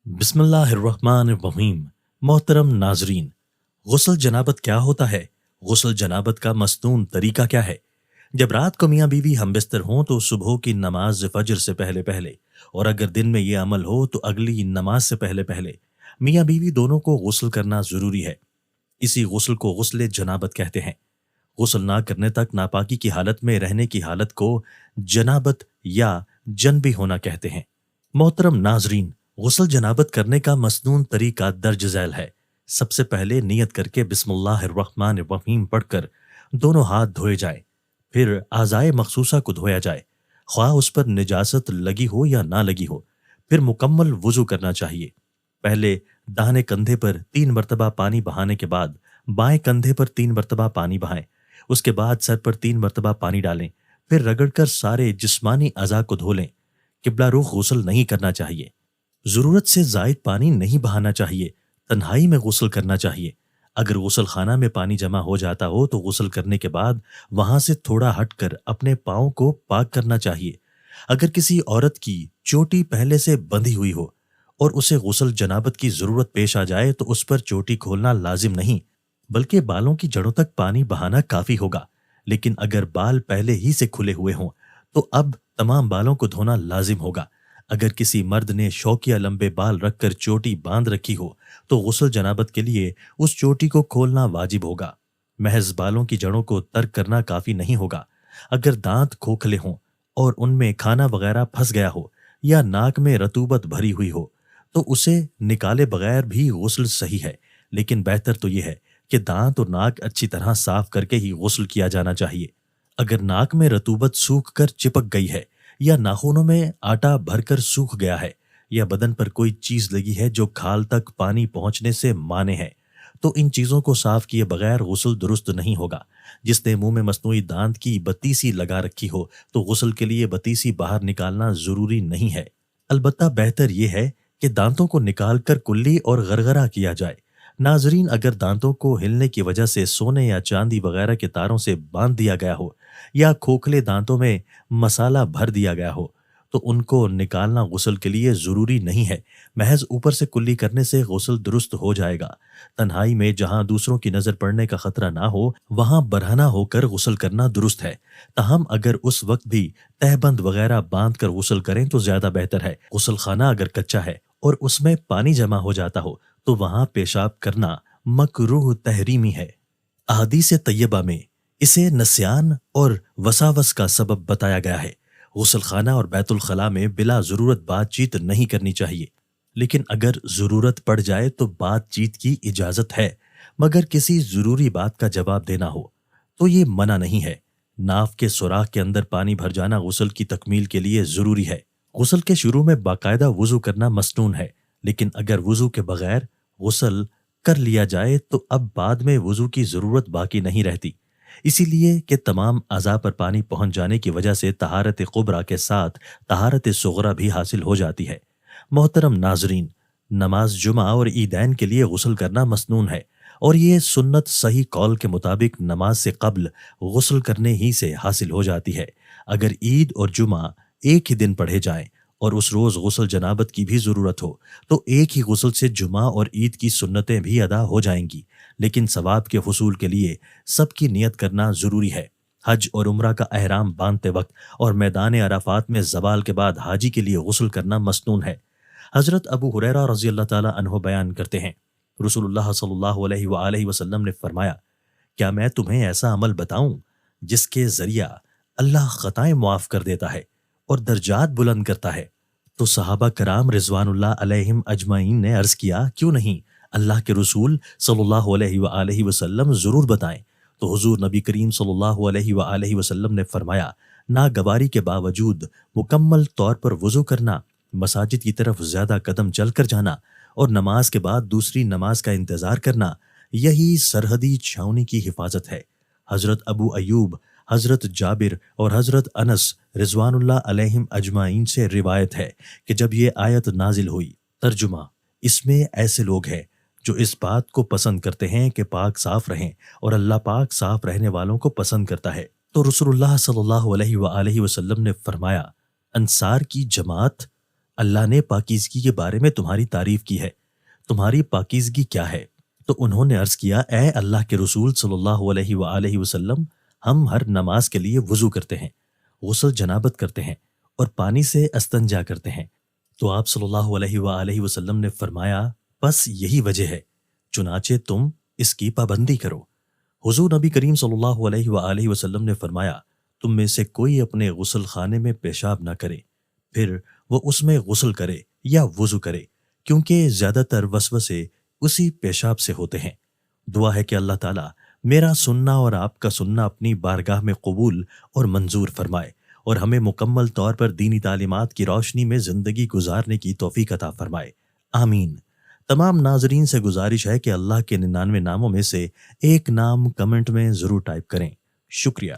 بسم اللہ الرحمن الرحیم۔ محترم ناظرین، غسل جنابت کیا ہوتا ہے؟ غسل جنابت کا مصنون طریقہ کیا ہے؟ جب رات کو میاں بیوی ہم بستر ہوں تو صبح کی نماز فجر سے پہلے پہلے، اور اگر دن میں یہ عمل ہو تو اگلی نماز سے پہلے پہلے میاں بیوی دونوں کو غسل کرنا ضروری ہے۔ اسی غسل کو غسل جنابت کہتے ہیں۔ غسل نہ کرنے تک ناپاکی کی حالت میں رہنے کی حالت کو جنابت یا جنبی ہونا کہتے ہیں۔ محترم ناظرین، غسل جنابت کرنے کا مسنون طریقہ درج ذیل ہے۔ سب سے پہلے نیت کر کے بسم اللہ الرحمن الرحیم پڑھ کر دونوں ہاتھ دھوئے جائیں، پھر اعضائے مخصوصہ کو دھویا جائے، خواہ اس پر نجاست لگی ہو یا نہ لگی ہو۔ پھر مکمل وضو کرنا چاہیے۔ پہلے داہنے کندھے پر 3 مرتبہ پانی بہانے کے بعد بائیں کندھے پر 3 مرتبہ پانی بہائیں، اس کے بعد سر پر 3 مرتبہ پانی ڈالیں، پھر رگڑ کر سارے جسمانی اعضاء کو دھو لیں۔ قبلہ رخ غسل نہیں کرنا چاہیے۔ ضرورت سے زائد پانی نہیں بہانا چاہیے۔ تنہائی میں غسل کرنا چاہیے۔ اگر غسل خانہ میں پانی جمع ہو جاتا ہو تو غسل کرنے کے بعد وہاں سے تھوڑا ہٹ کر اپنے پاؤں کو پاک کرنا چاہیے۔ اگر کسی عورت کی چوٹی پہلے سے بندھی ہوئی ہو اور اسے غسل جنابت کی ضرورت پیش آ جائے تو اس پر چوٹی کھولنا لازم نہیں، بلکہ بالوں کی جڑوں تک پانی بہانا کافی ہوگا۔ لیکن اگر بال پہلے ہی سے کھلے ہوئے ہوں تو اب تمام بالوں کو دھونا لازم ہوگا۔ اگر کسی مرد نے شوقیہ لمبے بال رکھ کر چوٹی باندھ رکھی ہو تو غسل جنابت کے لیے اس چوٹی کو کھولنا واجب ہوگا۔ محض بالوں کی جڑوں کو ترک کرنا کافی نہیں ہوگا۔ اگر دانت کھوکھلے ہوں اور ان میں کھانا وغیرہ پھنس گیا ہو یا ناک میں رطوبت بھری ہوئی ہو تو اسے نکالے بغیر بھی غسل صحیح ہے، لیکن بہتر تو یہ ہے کہ دانت اور ناک اچھی طرح صاف کر کے ہی غسل کیا جانا چاہیے۔ اگر ناک میں رطوبت سوکھ کر چپک گئی ہے یا ناخنوں میں آٹا بھر کر سوکھ گیا ہے یا بدن پر کوئی چیز لگی ہے جو کھال تک پانی پہنچنے سے مانع ہے تو ان چیزوں کو صاف کیے بغیر غسل درست نہیں ہوگا۔ جس نے منہ میں مصنوعی دانت کی بتیسی لگا رکھی ہو تو غسل کے لیے بتیسی باہر نکالنا ضروری نہیں ہے۔ البتہ بہتر یہ ہے کہ دانتوں کو نکال کر کلی اور غرغرہ کیا جائے۔ ناظرین، اگر دانتوں کو ہلنے کی وجہ سے سونے یا چاندی وغیرہ کے تاروں سے باندھ دیا گیا ہو یا کھوکھلے دانتوں میں مسالہ بھر دیا گیا ہو تو ان کو نکالنا غسل کے لیے ضروری نہیں ہے۔ محض اوپر سے کلی کرنے سے غسل درست ہو جائے گا۔ تنہائی میں جہاں دوسروں کی نظر پڑنے کا خطرہ نہ ہو وہاں برہنہ ہو کر غسل کرنا درست ہے۔ تاہم اگر اس وقت بھی تہبند وغیرہ باندھ کر غسل کریں تو زیادہ بہتر ہے۔ غسل خانہ اگر کچا ہے اور اس میں پانی جمع ہو جاتا ہو تو وہاں پیشاب کرنا مکروہ تحریمی ہے۔ احادیث طیبہ میں اسے نسیان اور وساوس کا سبب بتایا گیا ہے۔ غسل خانہ اور بیت الخلاء میں بلا ضرورت بات چیت نہیں کرنی چاہیے، لیکن اگر ضرورت پڑ جائے تو بات چیت کی اجازت ہے، مگر کسی ضروری بات کا جواب دینا ہو تو یہ منع نہیں ہے۔ ناف کے سوراخ کے اندر پانی بھر جانا غسل کی تکمیل کے لیے ضروری ہے۔ غسل کے شروع میں باقاعدہ وضو کرنا مسنون ہے، لیکن اگر وضو کے بغیر غسل کر لیا جائے تو اب بعد میں وضو کی ضرورت باقی نہیں رہتی، اسی لیے کہ تمام اعضاء پر پانی پہنچ جانے کی وجہ سے طہارت کبریٰ کے ساتھ طہارت صغریٰ بھی حاصل ہو جاتی ہے۔ محترم ناظرین، نماز جمعہ اور عیدین کے لیے غسل کرنا مسنون ہے، اور یہ سنت صحیح قول کے مطابق نماز سے قبل غسل کرنے ہی سے حاصل ہو جاتی ہے۔ اگر عید اور جمعہ ایک ہی دن پڑھے جائیں اور اس روز غسل جنابت کی بھی ضرورت ہو تو ایک ہی غسل سے جمعہ اور عید کی سنتیں بھی ادا ہو جائیں گی، لیکن ثواب کے حصول کے لیے سب کی نیت کرنا ضروری ہے۔ حج اور عمرہ کا احرام باندھتے وقت اور میدان عرفات میں زوال کے بعد حاجی کے لیے غسل کرنا مسنون ہے۔ حضرت ابو ہریرہ رضی اللہ تعالی عنہ بیان کرتے ہیں، رسول اللہ صلی اللہ علیہ وآلہ وسلم نے فرمایا، کیا میں تمہیں ایسا عمل بتاؤں جس کے ذریعہ اللہ خطائیں معاف کر دیتا ہے اور درجات بلند کرتا ہے؟ تو صحابہ کرام رضوان اللہ علیہم اجمعین نے عرض کیا، کیوں نہیں، اللہ کے رسول صلی اللہ علیہ وآلہ وسلم ضرور بتائیں۔ تو حضور نبی کریم صلی اللہ علیہ وآلہ وسلم نے فرمایا، ناگواری کے باوجود مکمل طور پر وضو کرنا، مساجد کی طرف زیادہ قدم چل کر جانا اور نماز کے بعد دوسری نماز کا انتظار کرنا، یہی سرحدی چھاؤنی کی حفاظت ہے۔ حضرت ابو ایوب، حضرت جابر اور حضرت انس رضوان اللہ علیہم اجمعین سے روایت ہے کہ جب یہ آیت نازل ہوئی، ترجمہ، اس میں ایسے لوگ ہیں جو اس بات کو پسند کرتے ہیں کہ پاک صاف رہیں اور اللہ پاک صاف رہنے والوں کو پسند کرتا ہے، تو رسول اللہ صلی اللہ علیہ وآلہ وسلم نے فرمایا، انصار کی جماعت اللہ نے پاکیزگی کے بارے میں تمہاری تعریف کی ہے، تمہاری پاکیزگی کیا ہے؟ تو انہوں نے عرض کیا، اے اللہ کے رسول صلی اللہ علیہ وآلہ وسلم، ہم ہر نماز کے لیے وضو کرتے ہیں، غسل جنابت کرتے ہیں اور پانی سے استنجا کرتے ہیں۔ تو آپ صلی اللہ علیہ وآلہ وسلم نے فرمایا، بس یہی وجہ ہے، چنانچہ تم اس کی پابندی کرو۔ حضور نبی کریم صلی اللہ علیہ وآلہ وسلم نے فرمایا، تم میں سے کوئی اپنے غسل خانے میں پیشاب نہ کرے، پھر وہ اس میں غسل کرے یا وضو کرے، کیونکہ زیادہ تر وسوسے اسی پیشاب سے ہوتے ہیں۔ دعا ہے کہ اللہ تعالیٰ میرا سننا اور آپ کا سننا اپنی بارگاہ میں قبول اور منظور فرمائے، اور ہمیں مکمل طور پر دینی تعلیمات کی روشنی میں زندگی گزارنے کی توفیق عطا فرمائے، آمین۔ تمام ناظرین سے گزارش ہے کہ اللہ کے 99 ناموں میں سے ایک نام کمنٹ میں ضرور ٹائپ کریں۔ شکریہ۔